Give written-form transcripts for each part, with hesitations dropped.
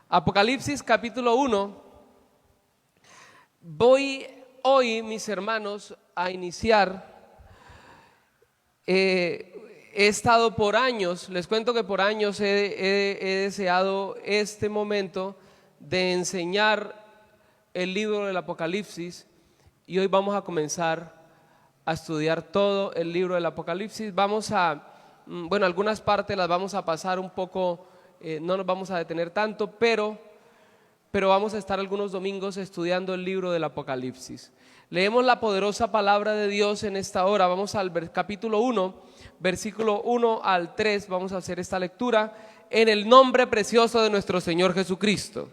Apocalipsis capítulo 1. Voy hoy, mis hermanos, a iniciar. He estado por años, les cuento que por años he deseado este momento de enseñar el libro del Apocalipsis, y hoy vamos a comenzar a estudiar todo el libro del Apocalipsis. Vamos a, algunas partes las vamos a pasar un poco, no nos vamos a detener tanto, pero vamos a estar algunos domingos estudiando el libro del Apocalipsis. Leemos la poderosa palabra de Dios en esta hora. Vamos al capítulo 1, versículo 1 al 3, vamos a hacer esta lectura en el nombre precioso de nuestro Señor Jesucristo.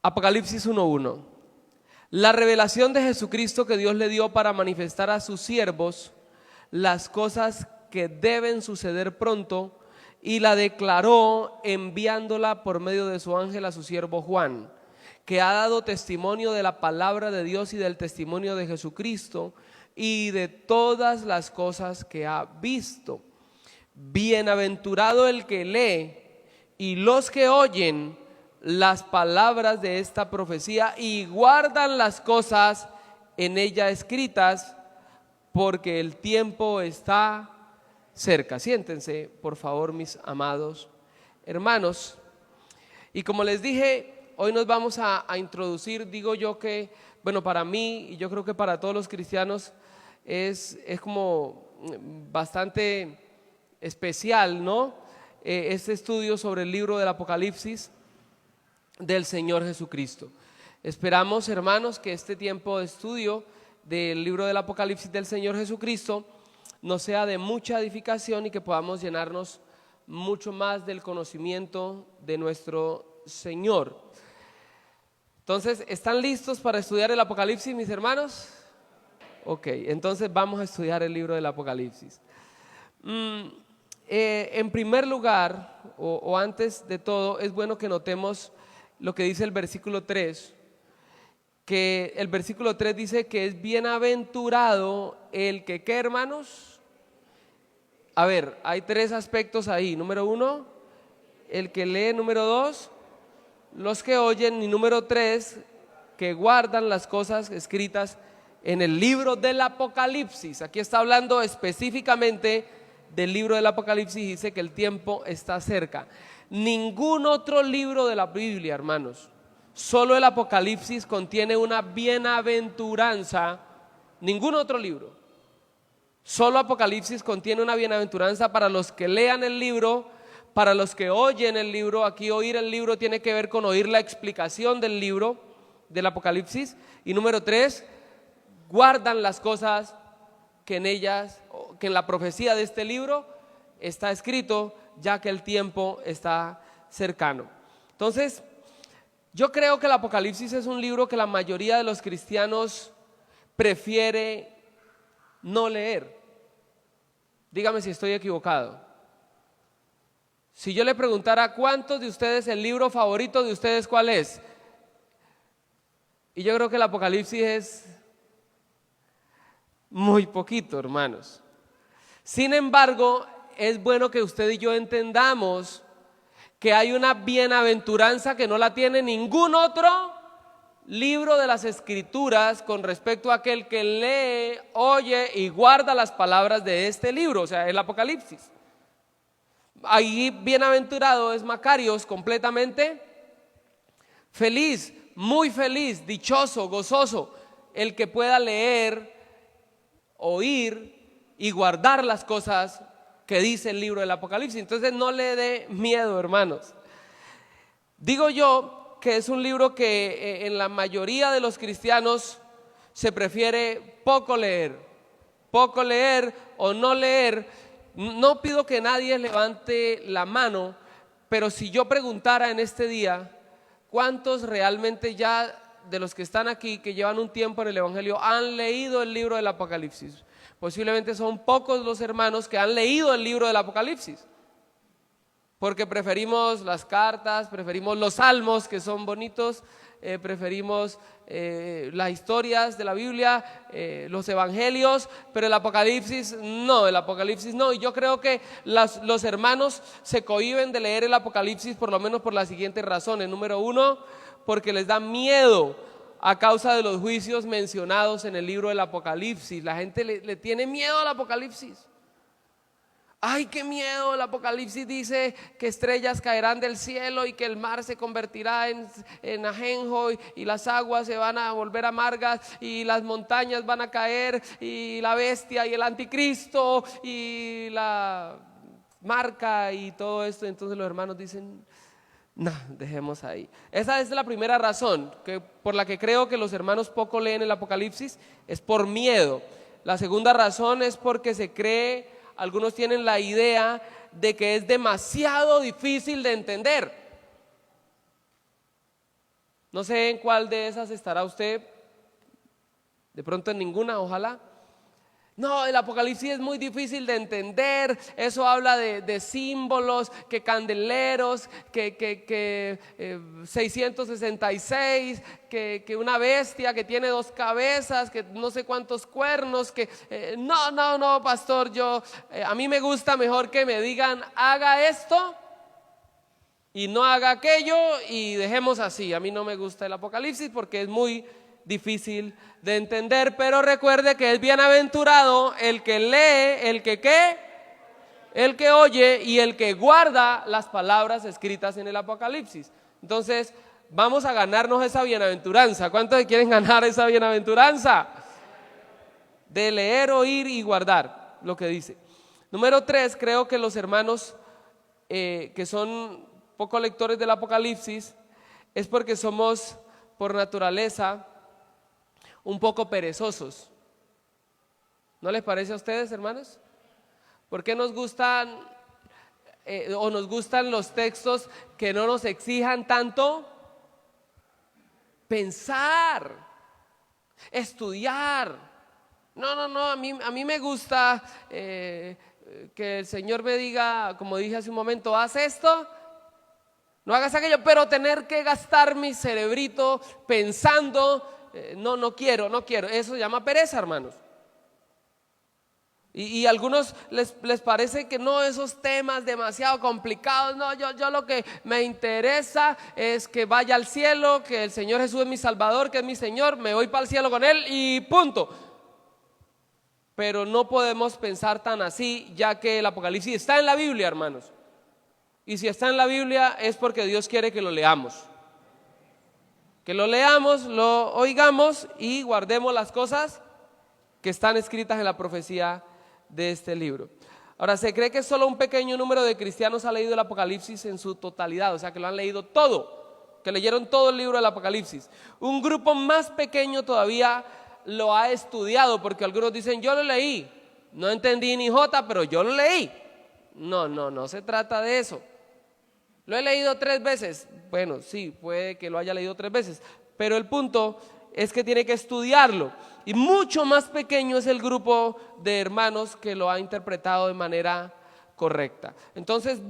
Apocalipsis 1:1. La revelación de Jesucristo que Dios le dio para manifestar a sus siervos las cosas que deben suceder pronto, y la declaró enviándola por medio de su ángel a su siervo Juan, que ha dado testimonio de la palabra de Dios y del testimonio de Jesucristo y de todas las cosas que ha visto. Bienaventurado el que lee y los que oyen las palabras de esta profecía y guardan las cosas en ella escritas, porque el tiempo está cerca. Siéntense, por favor, mis amados hermanos. Y como les dije, hoy nos vamos a introducir, digo yo que, para mí y yo creo que para todos los cristianos es como bastante especial, ¿no? Este estudio sobre el libro del Apocalipsis del Señor Jesucristo. Esperamos, hermanos, que este tiempo de estudio del libro del Apocalipsis del Señor Jesucristo nos sea de mucha edificación y que podamos llenarnos mucho más del conocimiento de nuestro Señor. Entonces, ¿están listos para estudiar el Apocalipsis, mis hermanos? Ok, entonces vamos a estudiar el libro del Apocalipsis. En primer lugar, o antes de todo, es bueno que notemos lo que dice el versículo 3, que el versículo 3 dice que es bienaventurado el que, ¿qué, hermanos? A ver, hay tres aspectos ahí. Número 1, el que lee. Número 2, los que oyen. Y número 3, que guardan las cosas escritas en el libro del Apocalipsis. Aquí está hablando específicamente del libro del Apocalipsis y dice que el tiempo está cerca. Ningún otro libro de la Biblia, hermanos, solo el Apocalipsis contiene una bienaventuranza. Ningún otro libro. Solo Apocalipsis contiene una bienaventuranza para los que lean el libro, para los que oyen el libro. Aquí oír el libro tiene que ver con oír la explicación del libro del Apocalipsis. Y número 3, guardan las cosas que en ellas, que en la profecía de este libro está escrito, ya que el tiempo está cercano. Entonces, yo creo que el Apocalipsis es un libro que la mayoría de los cristianos prefiere no leer. Dígame si estoy equivocado. Si yo le preguntara cuántos de ustedes, el libro favorito de ustedes, ¿cuál es? Y yo creo que el Apocalipsis es muy poquito, hermanos. Sin embargo, es bueno que usted y yo entendamos que hay una bienaventuranza que no la tiene ningún otro libro de las Escrituras con respecto a aquel que lee, oye y guarda las palabras de este libro, o sea, el Apocalipsis. Ahí bienaventurado es Macarios, completamente feliz, muy feliz, dichoso, gozoso, el que pueda leer, oír y guardar las cosas que dice el libro del Apocalipsis. Entonces no le dé miedo, hermanos. Digo yo que es un libro que en la mayoría de los cristianos se prefiere poco leer o no leer. No pido que nadie levante la mano, pero si yo preguntara en este día, ¿cuántos realmente ya de los que están aquí, que llevan un tiempo en el Evangelio, han leído el libro del Apocalipsis? Posiblemente son pocos los hermanos que han leído el libro del Apocalipsis. porque preferimos las cartas, preferimos los salmos que son bonitos, preferimos las historias de la Biblia, los evangelios, pero el Apocalipsis no. Y yo creo que los hermanos se cohíben de leer el Apocalipsis por lo menos por las siguientes razones. Número uno, porque les da miedo a causa de los juicios mencionados en el libro del Apocalipsis. La gente le tiene miedo al Apocalipsis. Ay, qué miedo, el Apocalipsis dice que estrellas caerán del cielo y que el mar se convertirá en ajenjo y las aguas se van a volver amargas y las montañas van a caer y la bestia y el anticristo y la marca y todo esto. Entonces los hermanos dicen, no, dejemos ahí. Esa es la primera razón por la que creo que los hermanos poco leen el Apocalipsis, es por miedo. La segunda razón es porque se cree, algunos tienen la idea de que es demasiado difícil de entender. No sé en cuál de esas estará usted, de pronto en ninguna, ojalá. No, el Apocalipsis es muy difícil de entender, eso habla de símbolos, que candeleros, que 666, que una bestia que tiene 2 cabezas, que no sé cuántos cuernos, no, pastor, a mí me gusta mejor que me digan, haga esto y no haga aquello y dejemos así. A mí no me gusta el Apocalipsis porque es muy difícil de entender, pero recuerde que es bienaventurado el que lee, el que oye y el que guarda las palabras escritas en el Apocalipsis. Entonces vamos a ganarnos esa bienaventuranza. ¿Cuántos quieren ganar esa bienaventuranza? De leer, oír y guardar lo que dice. Número 3, creo que los hermanos que son poco lectores del Apocalipsis es porque somos por naturaleza un poco perezosos. ¿No les parece a ustedes, hermanos? ¿Por qué nos gustan nos gustan los textos que no nos exijan tanto pensar, estudiar? No, a mí me gusta que el Señor me diga, como dije hace un momento, haz esto, no hagas aquello, pero tener que gastar mi cerebrito pensando, no quiero, eso se llama pereza, hermanos. Y a algunos les parece que no, esos temas demasiado complicados, no, yo lo que me interesa es que vaya al cielo, que el Señor Jesús es mi Salvador, que es mi Señor, me voy para el cielo con Él y punto. Pero no podemos pensar tan así, ya que el Apocalipsis está en la Biblia, hermanos. Y si está en la Biblia es porque Dios quiere que lo leamos. Que lo leamos, lo oigamos y guardemos las cosas que están escritas en la profecía de este libro. Ahora, se cree que solo un pequeño número de cristianos ha leído el Apocalipsis en su totalidad, o sea que lo han leído todo, que leyeron todo el libro del Apocalipsis. Un grupo más pequeño todavía lo ha estudiado, porque algunos dicen, yo lo leí, no entendí ni jota, pero yo lo leí. No se trata de eso. Lo he leído 3 veces. Bueno, sí, puede que lo haya leído 3 veces, pero el punto es que tiene que estudiarlo. Y mucho más pequeño es el grupo de hermanos que lo ha interpretado de manera correcta. Entonces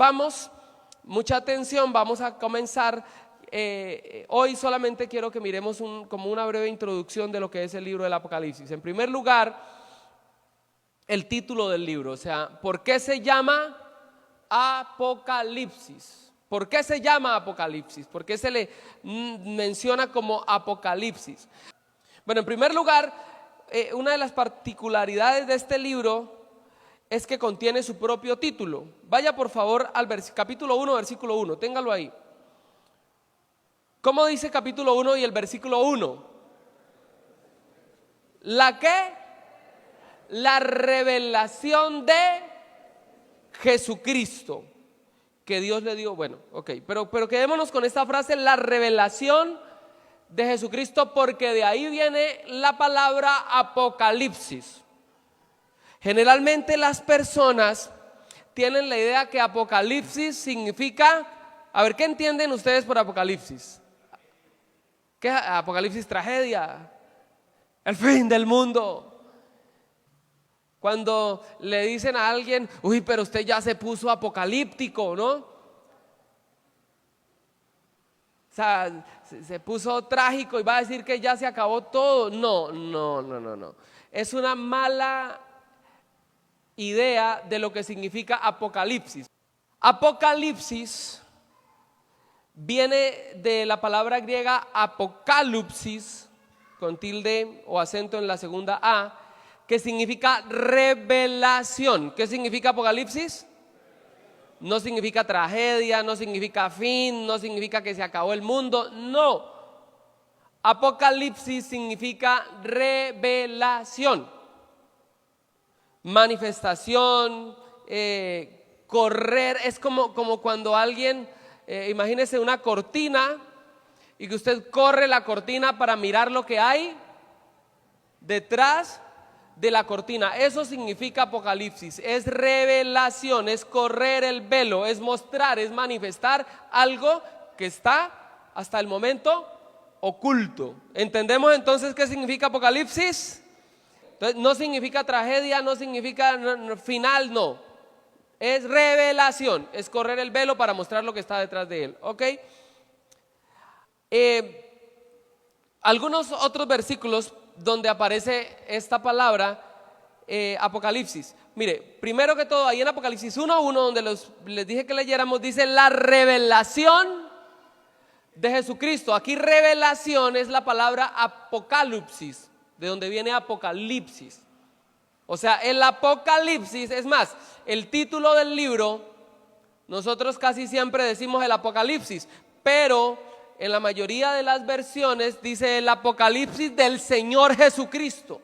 mucha atención, vamos a comenzar. Hoy solamente quiero que miremos como una breve introducción de lo que es el libro del Apocalipsis. En primer lugar, el título del libro, o sea, ¿por qué se llama Apocalipsis? ¿Por qué se llama Apocalipsis? ¿Por qué se le menciona como Apocalipsis? Bueno, en primer lugar, una de las particularidades de este libro es que contiene su propio título. Vaya por favor al capítulo 1, versículo 1, téngalo ahí. ¿Cómo dice capítulo 1 y el versículo 1? ¿La qué? La revelación de Jesucristo que Dios le dio. Bueno, ok, pero quedémonos con esta frase, la revelación de Jesucristo, porque de ahí viene la palabra Apocalipsis. Generalmente las personas tienen la idea que Apocalipsis significa, a ver, ¿qué entienden ustedes por Apocalipsis? ¿Qué es Apocalipsis? Tragedia, el fin del mundo. Cuando le dicen a alguien, uy, pero usted ya se puso apocalíptico, ¿no? O sea, se puso trágico y va a decir que ya se acabó todo. No. Es una mala idea de lo que significa Apocalipsis. Apocalipsis viene de la palabra griega apokalupsis, con tilde o acento en la segunda A, que significa revelación. ¿Qué significa Apocalipsis? No significa tragedia, no significa fin, no significa que se acabó el mundo, no. Apocalipsis significa revelación, manifestación, correr. Es como cuando alguien, imagínese una cortina y que usted corre la cortina para mirar lo que hay detrás de la cortina. Eso significa Apocalipsis, es revelación, es correr el velo, es mostrar, es manifestar algo que está hasta el momento oculto. ¿Entendemos entonces qué significa Apocalipsis? Entonces, no significa tragedia, no significa final, no. Es revelación, es correr el velo para mostrar lo que está detrás de él. ¿Ok? Algunos otros versículos donde aparece esta palabra Apocalipsis. Mire, primero que todo, ahí en Apocalipsis 1:1, donde les dije que leyéramos, dice la revelación de Jesucristo. Aquí revelación es la palabra apocalipsis, de donde viene Apocalipsis. O sea, el Apocalipsis, es más, el título del libro, nosotros casi siempre decimos el Apocalipsis, pero en la mayoría de las versiones dice el Apocalipsis del Señor Jesucristo.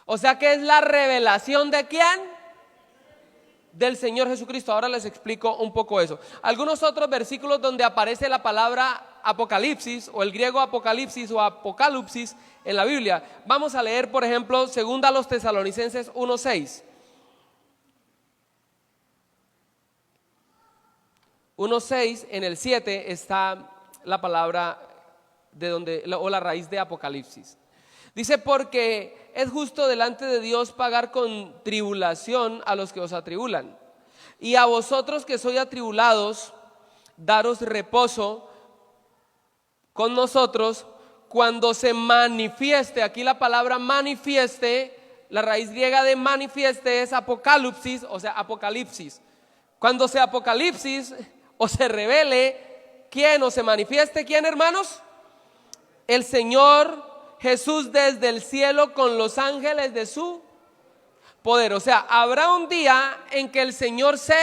O sea que es la revelación ¿de quién? Del Señor Jesucristo. Ahora les explico un poco eso. Algunos otros versículos donde aparece la palabra Apocalipsis o el griego Apocalipsis o Apocalipsis en la Biblia. Vamos a leer, por ejemplo, 2 Tesalonicenses 1:6. 1:6, en el 7 está la palabra de donde, o la raíz de Apocalipsis. Dice, porque es justo delante de Dios pagar con tribulación a los que os atribulan, y a vosotros que sois atribulados, daros reposo con nosotros cuando se manifieste. Aquí la palabra manifieste, la raíz griega de manifieste es apocalipsis, o sea, apocalipsis. Cuando se apocalipsis o se revele, ¿quién? O se manifieste, ¿quién, hermanos? El Señor Jesús desde el cielo con los ángeles de su poder. O sea, habrá un día en que el Señor se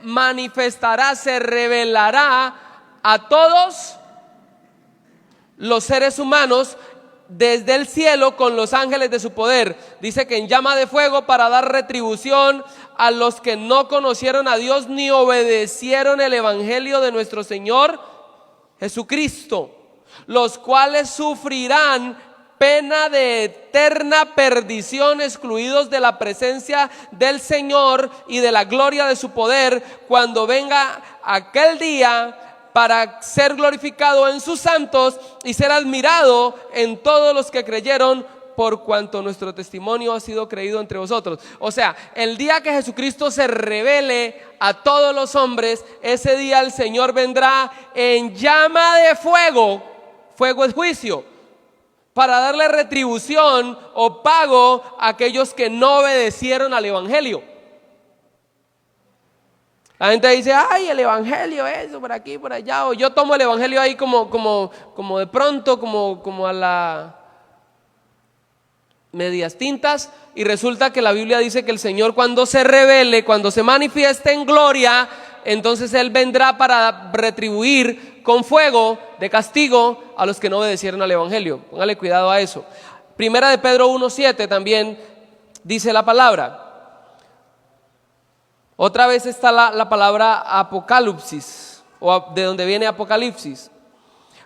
manifestará, se revelará a todos los seres humanos desde el cielo con los ángeles de su poder. Dice que en llama de fuego para dar retribución a los que no conocieron a Dios ni obedecieron el evangelio de nuestro Señor Jesucristo, los cuales sufrirán pena de eterna perdición, excluidos de la presencia del Señor y de la gloria de su poder, cuando venga aquel día para ser glorificado en sus santos y ser admirado en todos los que creyeron, por cuanto nuestro testimonio ha sido creído entre vosotros. O sea, el día que Jesucristo se revele a todos los hombres, ese día el Señor vendrá en llama de fuego. Fuego es juicio, para darle retribución o pago a aquellos que no obedecieron al evangelio. La gente dice, ay, el evangelio, eso, por aquí, por allá. O yo tomo el evangelio ahí como de pronto, como a la medias tintas. Y resulta que la Biblia dice que el Señor, cuando se revele, cuando se manifieste en gloria, entonces Él vendrá para retribuir con fuego de castigo a los que no obedecieron al evangelio. Póngale cuidado a eso. Primera de Pedro 1:7 también dice la palabra. Otra vez está la palabra apocalipsis, o de donde viene apocalipsis.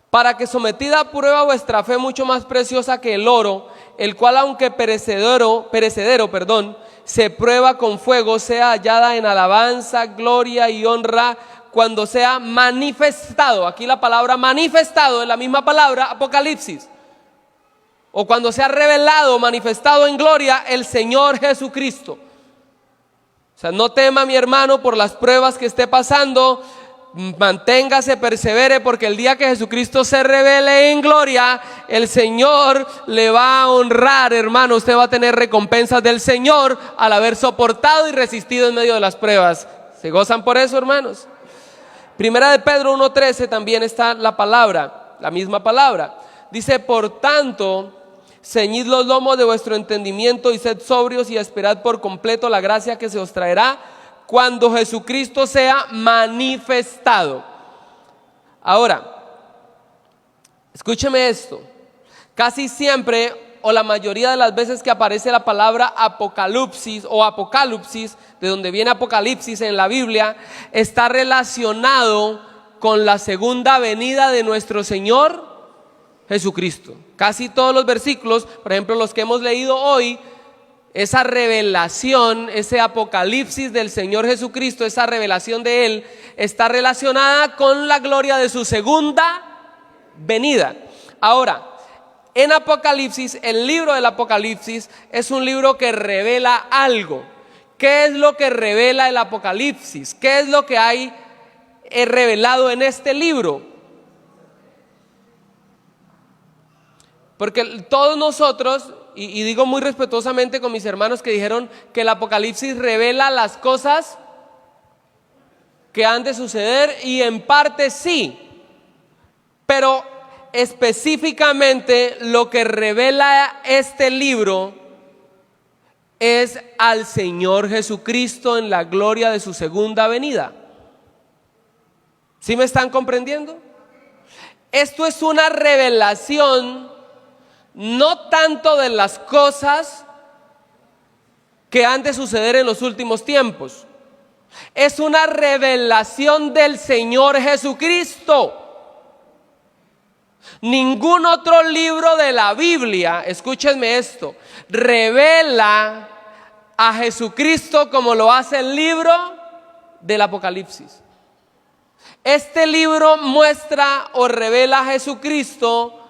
Para que sometida a prueba vuestra fe, mucho más preciosa que el oro, el cual aunque perecedero, se prueba con fuego, sea hallada en alabanza, gloria y honra cuando sea manifestado. Aquí la palabra manifestado es la misma palabra apocalipsis. O cuando sea revelado, manifestado en gloria el Señor Jesucristo. O sea, no tema, mi hermano, por las pruebas que esté pasando. manténgase, persevere, porque el día que Jesucristo se revele en gloria, el Señor le va a honrar, hermano. Usted va a tener recompensas del Señor al haber soportado y resistido en medio de las pruebas. ¿Se gozan por eso, hermanos? Primera de Pedro 1:13 también está la palabra, la misma palabra. Dice: por tanto, ceñid los lomos de vuestro entendimiento y sed sobrios y esperad por completo la gracia que se os traerá cuando Jesucristo sea manifestado. Ahora, escúcheme esto. Casi siempre, o la mayoría de las veces que aparece la palabra apocalipsis o apocalipsis, de donde viene apocalipsis en la Biblia, está relacionado con la segunda venida de nuestro Señor Jesucristo. Casi todos los versículos, por ejemplo los que hemos leído hoy, esa revelación, ese apocalipsis del Señor Jesucristo, esa revelación de Él, está relacionada con la gloria de su segunda venida. Ahora, en Apocalipsis, el libro del Apocalipsis es un libro que revela algo. ¿Qué es lo que revela el Apocalipsis? ¿Qué es lo que hay revelado en este libro? Porque todos nosotros, y digo muy respetuosamente con mis hermanos que dijeron que el Apocalipsis revela las cosas que han de suceder, y en parte sí, pero específicamente lo que revela este libro es al Señor Jesucristo en la gloria de su segunda venida. ¿Sí me están comprendiendo? Esto es una revelación no tanto de las cosas que han de suceder en los últimos tiempos. Es una revelación del Señor Jesucristo. Ningún otro libro de la Biblia, escúchenme esto, revela a Jesucristo como lo hace el libro del Apocalipsis. Este libro muestra o revela a Jesucristo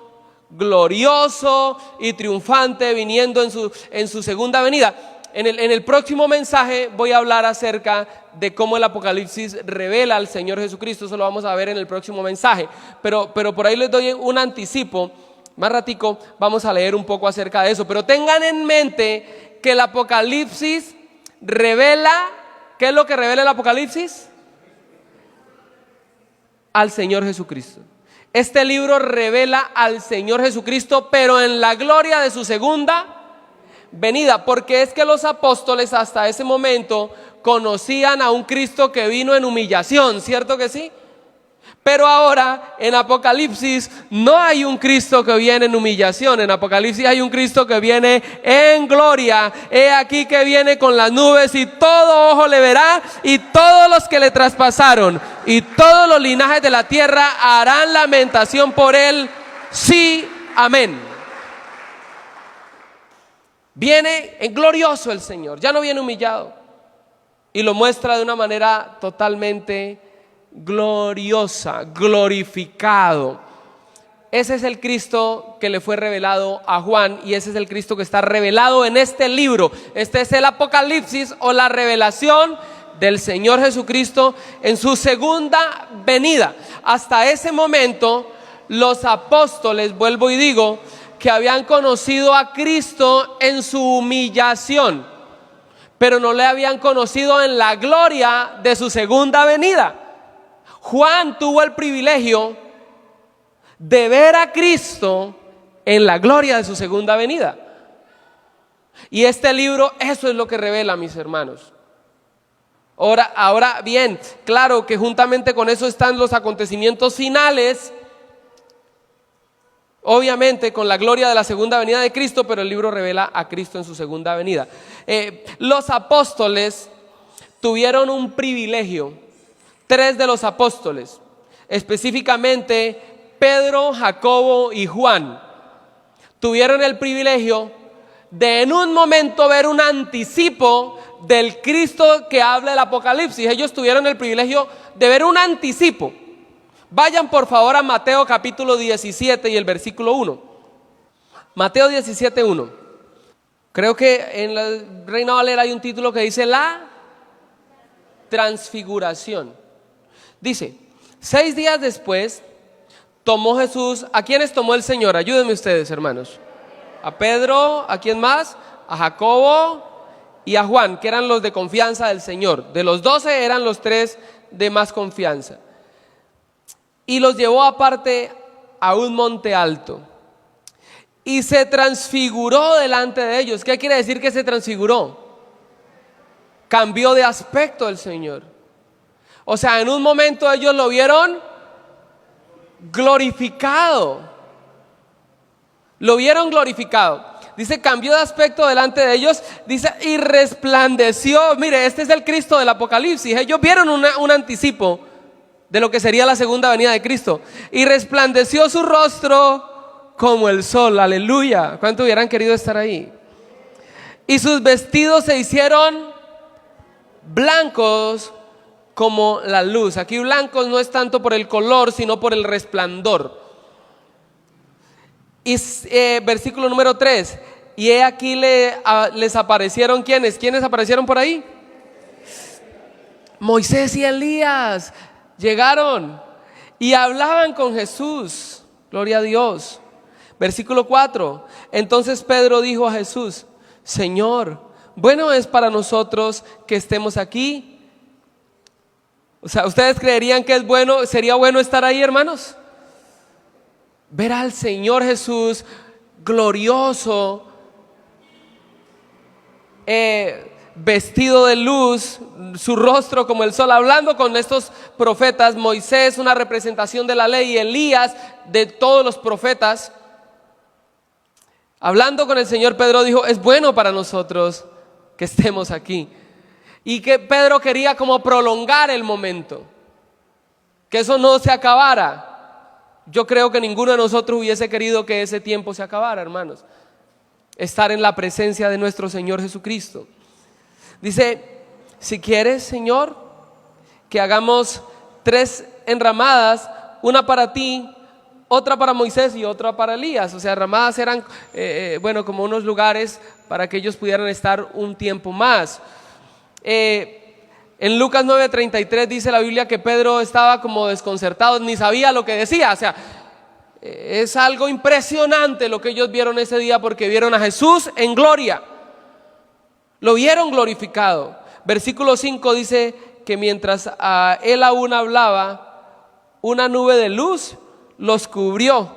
glorioso y triunfante viniendo en su segunda venida. En el próximo mensaje voy a hablar acerca de cómo el Apocalipsis revela al Señor Jesucristo. Eso lo vamos a ver en el próximo mensaje, pero por ahí les doy un anticipo. Más ratico vamos a leer un poco acerca de eso, pero tengan en mente que el Apocalipsis revela, ¿qué es lo que revela el Apocalipsis? Al Señor Jesucristo. Este libro revela al Señor Jesucristo, pero en la gloria de su segunda venida, porque es que los apóstoles hasta ese momento conocían a un Cristo que vino en humillación, ¿cierto que sí? Pero ahora en Apocalipsis no hay un Cristo que viene en humillación. En Apocalipsis hay un Cristo que viene en gloria. He aquí que viene con las nubes y todo ojo le verá, y todos los que le traspasaron y todos los linajes de la tierra harán lamentación por él. Sí, amén. Viene en glorioso el Señor, ya no viene humillado, y lo muestra de una manera totalmente gloriosa, glorificado. Ese es el Cristo que le fue revelado a Juan, y ese es el Cristo que está revelado en este libro. Este es el Apocalipsis, o la revelación del Señor Jesucristo en su segunda venida. Hasta ese momento los apóstoles, vuelvo y digo, que habían conocido a Cristo en su humillación, pero no le habían conocido en la gloria de su segunda venida. Juan tuvo el privilegio de ver a Cristo en la gloria de su segunda venida. Y este libro, eso es lo que revela, mis hermanos. Ahora bien, claro que juntamente con eso están los acontecimientos finales, obviamente con la gloria de la segunda venida de Cristo, pero el libro revela a Cristo en su segunda venida. Los apóstoles tuvieron un privilegio. Tres de los apóstoles, específicamente Pedro, Jacobo y Juan, tuvieron el privilegio de en un momento ver un anticipo del Cristo que habla el Apocalipsis. Ellos tuvieron el privilegio de ver un anticipo. Vayan por favor a Mateo capítulo 17 y el versículo 1. Mateo 17, 1. Creo que en la Reina Valera hay un título que dice la transfiguración. Dice: 6 días después, tomó Jesús, ¿a quiénes tomó el Señor? Ayúdenme ustedes, hermanos. A Pedro, ¿a quién más? A Jacobo y a Juan, que eran los de confianza del Señor. De los 12 eran los 3 de más confianza. Y los llevó aparte a un monte alto. Y se transfiguró delante de ellos. ¿Qué quiere decir que se transfiguró? Cambió de aspecto el Señor. O sea, en un momento ellos lo vieron glorificado. Lo vieron glorificado. Dice, cambió de aspecto delante de ellos. Dice, y resplandeció. Mire, este es el Cristo del Apocalipsis. Ellos vieron un anticipo de lo que sería la segunda venida de Cristo. Y resplandeció su rostro como el sol. Aleluya. ¿Cuánto hubieran querido estar ahí? Y sus vestidos se hicieron blancos como la luz. Aquí blancos no es tanto por el color, sino por el resplandor. Y versículo número 3. Y he aquí les aparecieron ¿quiénes? ¿Quiénes aparecieron por ahí? Moisés y Elías llegaron y hablaban con Jesús. Gloria a Dios. Versículo 4. Entonces Pedro dijo a Jesús: Señor, bueno es para nosotros que estemos aquí. O sea, ¿ustedes creerían que sería bueno estar ahí, hermanos? Ver al Señor Jesús glorioso, vestido de luz, su rostro como el sol, hablando con estos profetas. Moisés, una representación de la ley, y Elías, de todos los profetas. Hablando con el Señor, Pedro dijo: es bueno para nosotros que estemos aquí. Y que Pedro quería como prolongar el momento, que eso no se acabara. Yo creo que ninguno de nosotros hubiese querido que ese tiempo se acabara, hermanos. Estar en la presencia de nuestro Señor Jesucristo. Dice: si quieres, Señor, que hagamos 3 enramadas, una para ti, otra para Moisés y otra para Elías. O sea, enramadas eran, como unos lugares para que ellos pudieran estar un tiempo más. En Lucas 9:33 dice la Biblia que Pedro estaba como desconcertado, ni sabía lo que decía. O sea, es algo impresionante lo que ellos vieron ese día, porque vieron a Jesús en gloria, lo vieron glorificado. Versículo 5 dice que mientras él aún hablaba, una nube de luz los cubrió,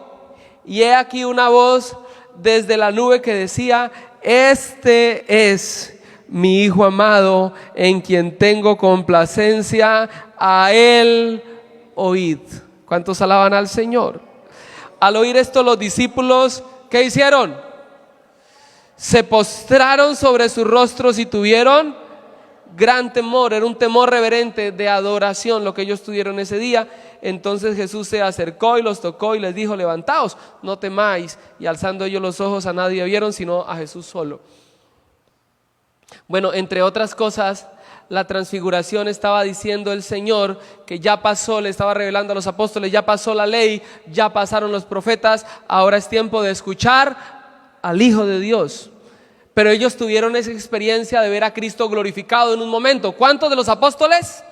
y he aquí una voz desde la nube que decía: este es mi Hijo amado, en quien tengo complacencia, a él oíd. ¿Cuántos alaban al Señor? Al oír esto, los discípulos, ¿qué hicieron? Se postraron sobre sus rostros y tuvieron gran temor. Era un temor reverente de adoración lo que ellos tuvieron ese día. Entonces Jesús se acercó y los tocó y les dijo: levantaos, no temáis. Y alzando ellos los ojos, a nadie vieron sino a Jesús solo. Bueno, entre otras cosas, la transfiguración estaba diciendo el Señor que ya pasó, le estaba revelando a los apóstoles: ya pasó la ley, ya pasaron los profetas, ahora es tiempo de escuchar al Hijo de Dios. Pero ellos tuvieron esa experiencia de ver a Cristo glorificado en un momento. ¿Cuántos de los apóstoles?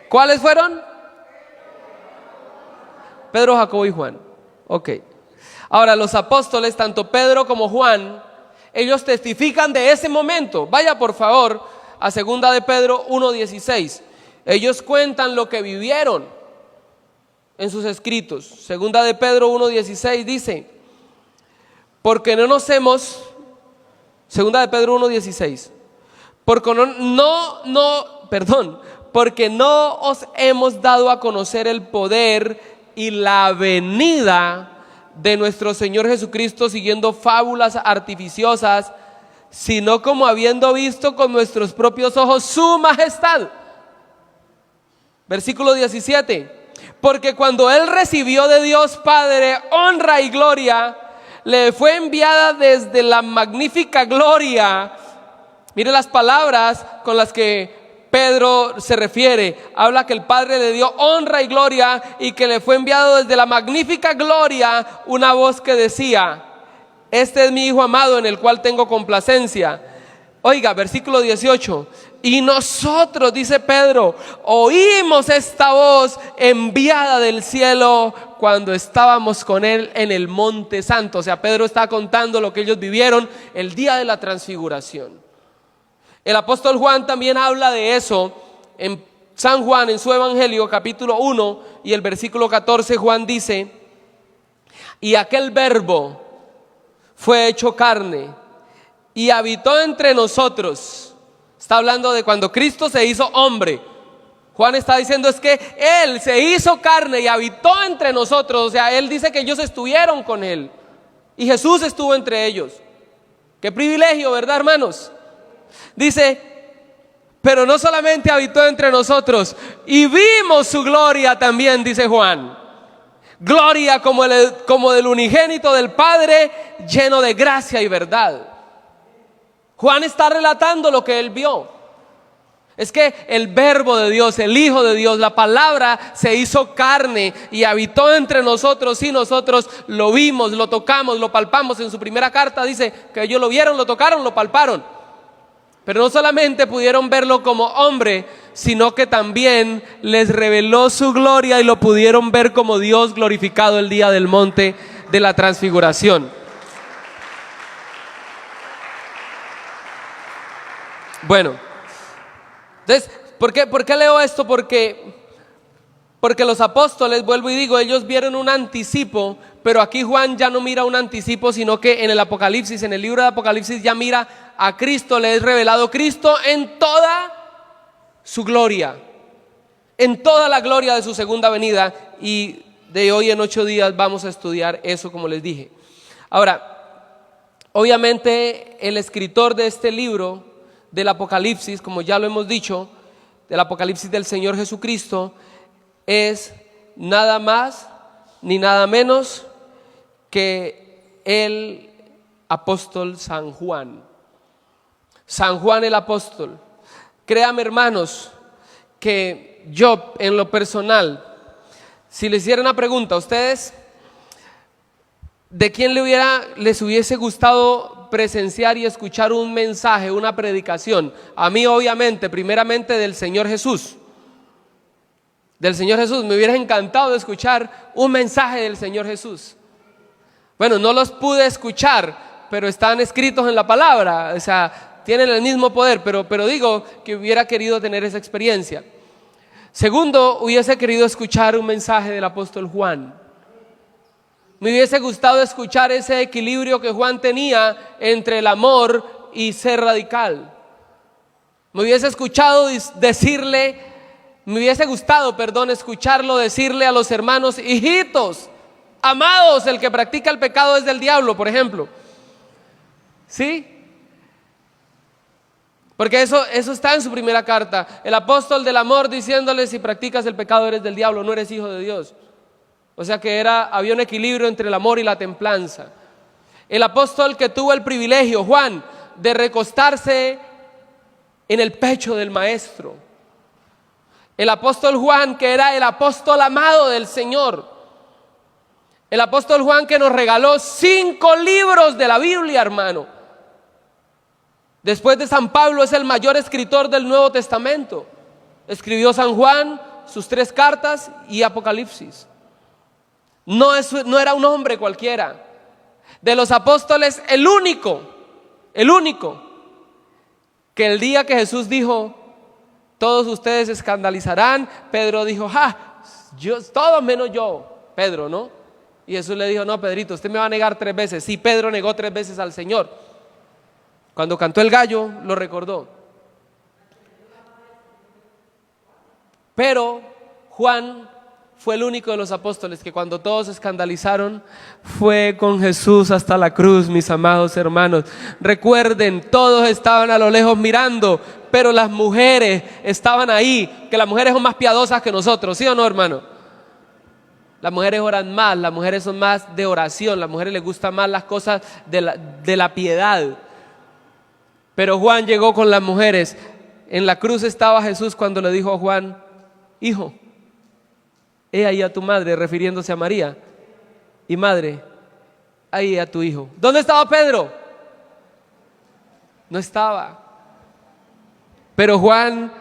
¿Cuáles fueron? Pedro, Jacobo y Juan. Ok. Ahora, los apóstoles, tanto Pedro como Juan, ellos testifican de ese momento. Vaya por favor a 2 de Pedro 1:16. Ellos cuentan lo que vivieron en sus escritos. 2 de Pedro 1:16 dice: porque no nos hemos, 2 de Pedro 1:16, porque no os hemos dado a conocer el poder y la venida de nuestro Señor Jesucristo siguiendo fábulas artificiosas, sino como habiendo visto con nuestros propios ojos su majestad. Versículo 17: porque cuando él recibió de Dios Padre honra y gloria, le fue enviada desde la magnífica gloria. Mire las palabras con las que Pedro se refiere. Habla que el Padre le dio honra y gloria, y que le fue enviado desde la magnífica gloria una voz que decía: este es mi Hijo amado, en el cual tengo complacencia. Oiga, versículo 18: Y nosotros, dice Pedro, oímos esta voz enviada del cielo cuando estábamos con él en el monte santo. O sea, Pedro está contando lo que ellos vivieron el día de la transfiguración. El apóstol Juan también habla de eso en San Juan, en su evangelio, capítulo 1 y el versículo 14. Juan dice: y aquel verbo fue hecho carne y habitó entre nosotros. Está hablando de cuando Cristo se hizo hombre. Juan está diciendo es que Él se hizo carne y habitó entre nosotros. O sea, Él dice que ellos estuvieron con Él y Jesús estuvo entre ellos. Qué privilegio, ¿verdad, hermanos? Dice, pero no solamente habitó entre nosotros, y vimos su gloria también, dice Juan. Gloria como del unigénito del Padre, lleno de gracia y verdad. Juan está relatando lo que él vio. Es que el verbo de Dios, el Hijo de Dios, la palabra se hizo carne y habitó entre nosotros, y nosotros lo vimos, lo tocamos, lo palpamos. En su primera carta dice que ellos lo vieron, lo tocaron, lo palparon. Pero no solamente pudieron verlo como hombre, sino que también les reveló su gloria y lo pudieron ver como Dios glorificado el día del monte de la transfiguración. Bueno, entonces, ¿por qué leo esto? Porque los apóstoles, vuelvo y digo, ellos vieron un anticipo, pero aquí Juan ya no mira un anticipo, sino que en el Apocalipsis, en el libro de Apocalipsis, ya mira a Cristo, le es revelado Cristo en toda su gloria, en toda la gloria de su segunda venida, y de hoy en 8 días vamos a estudiar eso, como les dije. Ahora, obviamente el escritor de este libro del Apocalipsis, como ya lo hemos dicho, del Apocalipsis del Señor Jesucristo, es nada más ni nada menos que el apóstol San Juan. San Juan el apóstol. Créame, hermanos, que yo en lo personal, si les hiciera una pregunta a ustedes, ¿de quién les hubiese gustado presenciar y escuchar un mensaje, una predicación? A mí, obviamente, primeramente del Señor Jesús. Del Señor Jesús, me hubiera encantado escuchar un mensaje del Señor Jesús. Bueno, no los pude escuchar, pero están escritos en la palabra, o sea, tienen el mismo poder, pero digo que hubiera querido tener esa experiencia. Segundo, hubiese querido escuchar un mensaje del apóstol Juan. Me hubiese gustado escuchar ese equilibrio que Juan tenía entre el amor y ser radical. Me hubiese gustado escucharlo decirle a los hermanos: hijitos, amados, el que practica el pecado es del diablo, por ejemplo. ¿Sí? Porque eso está en su primera carta. El apóstol del amor diciéndole: si practicas el pecado eres del diablo, no eres hijo de Dios. O sea que había un equilibrio entre el amor y la templanza. El apóstol que tuvo el privilegio, Juan, de recostarse en el pecho del maestro. El apóstol Juan, que era el apóstol amado del Señor. El apóstol Juan, que nos regaló 5 libros de la Biblia, hermano. Después de San Pablo es el mayor escritor del Nuevo Testamento. Escribió San Juan, sus 3 cartas y Apocalipsis. No era un hombre cualquiera. De los apóstoles, el único que el día que Jesús dijo: todos ustedes se escandalizarán, Pedro dijo: todos menos yo, Pedro, ¿no? Y Jesús le dijo: no, Pedrito, usted me va a negar 3 veces. Sí, Pedro negó 3 veces al Señor. Cuando cantó el gallo, lo recordó. Pero Juan fue el único de los apóstoles que cuando todos se escandalizaron, fue con Jesús hasta la cruz, mis amados hermanos. Recuerden, todos estaban a lo lejos mirando, pero las mujeres estaban ahí, que las mujeres son más piadosas que nosotros, ¿sí o no, hermano? Las mujeres oran más, las mujeres son más de oración, las mujeres les gustan más las cosas de la piedad. Pero Juan llegó con las mujeres. En la cruz estaba Jesús cuando le dijo a Juan: hijo, he ahí a tu madre, refiriéndose a María, y madre, ahí a tu hijo. ¿Dónde estaba Pedro? No estaba. Pero Juan